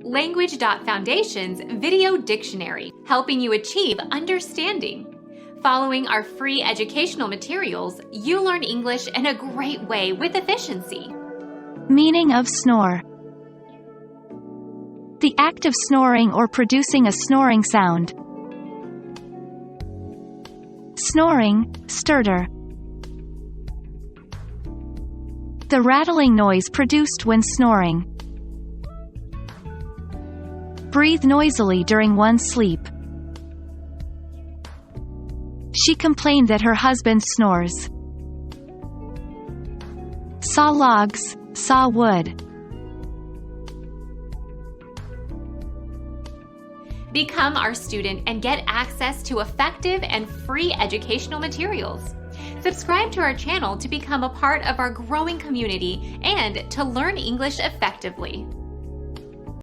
Language.Foundation's Video Dictionary, helping you achieve understanding. Following our free educational materials, you learn English in a great way with efficiency. Meaning of snore. The act of snoring or producing a snoring sound. Snoring, stutter. The rattling noise produced when snoring. Breathe noisily during one's sleep. She complained that her husband snores. Saw logs, saw wood. Become our student and get access to effective and free educational materials. Subscribe to our channel to become a part of our growing community and to learn English effectively.